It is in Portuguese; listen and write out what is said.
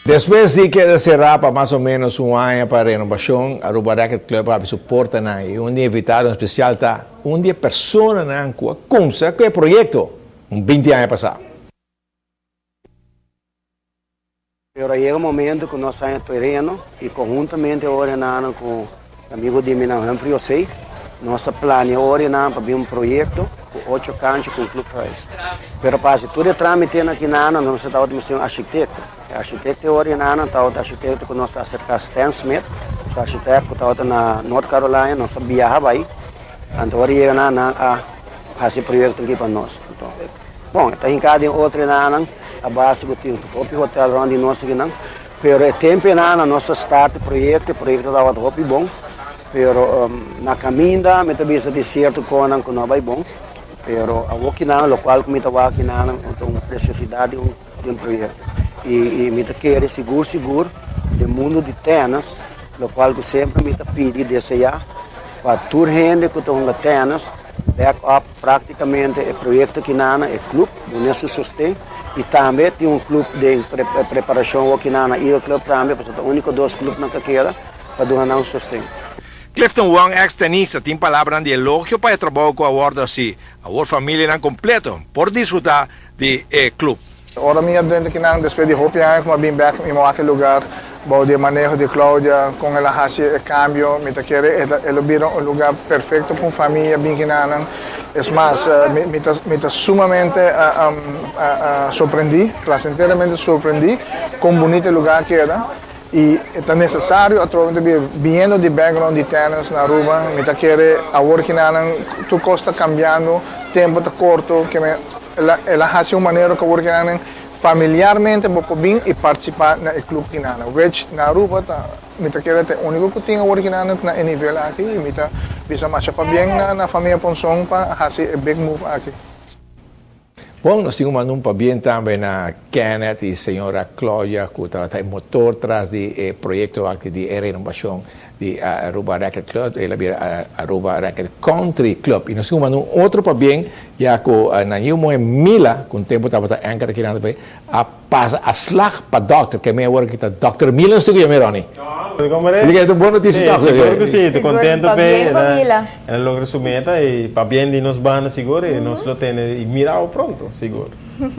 Después de que cerrar para más o menos un año para renovación, Aruba Racket Club abre su porta y un día invitado especial está un día persona na como que proyecto un 20 años pasado. Pero llega un momento que nós saímos terreno e conjuntamente ordenando com amigos de Minas Humphrey Osei, nossa plane ordenando para abrir um projeto com 8 cantos com o Clube Raiz. Pero para tudo trâmite aqui na Ana, nós estamos um arquiteto. O arquiteto ordenando, está o arquiteto que nós está cerca Stan Smith, o arquiteto que está na North Carolina, nós viajava aí. Então chega na fazer projeto aqui para nós. Então, bom, está em cada outra na a base do próprio hotel onde nós aqui não, pero é tempo na nossa start projeto estava muito bom, pero na caminda me também se deserto com não vai bom, pero a aqui na local como estava aqui na então necessidade de um projeto e me querer seguro do mundo de tênis, local que sempre me pedi desejar para toda gente que estão na tênis back up praticamente o projeto que na é clube nesse sustento. E também tem um clube de preparação aqui na Ilha Club também, porque é o único dos clubes na carreira para dar um sustento. Clifton Wang, ex-tenista, tem palavras de elogio para o trabalho com a Ward assim, a Ward família não completo, por desfrutar do clube. Ora minha dentro que não, depois de hopi anos, como bem back em aquele lugar, o manejo de Cláudia, com ela faz o cambio, me querer, ela vira um lugar perfeito para uma família bem que não. Es más, me sumamente sorprendí, placenteramente sorprendí con bonito lugar que era. Y es necesario, viendo de background de tenis en Aruba, me quiere ahora que tu cosa cambiando, tiempo está corto, que ela hace una manera que ahora familiarmente puedo bien y participar en el club que which en Aruba me quiere el único que tengo ahora que en el nivel aquí y me bisa machapa bien na família Ponsong para fazer a big move aqui. Bom, nós tínhamos um bem também na Kenneth e a senhora Cláudia, que está motor atrás do projeto aqui de renovação de Aruba Racket Club, Aruba Racket Country Club. E nós tínhamos outro bem, já que na Mila, com o tempo estava ancar aqui na a passa a slag para doctor, que é meia hora que está Dr. Mila, estou aqui, Roni. Ele é boa notícia, doctor. Seguro que sim, estou contente ele logra su meta e para bem de nos van seguro e nós lo temos e mirado pronto, seguro.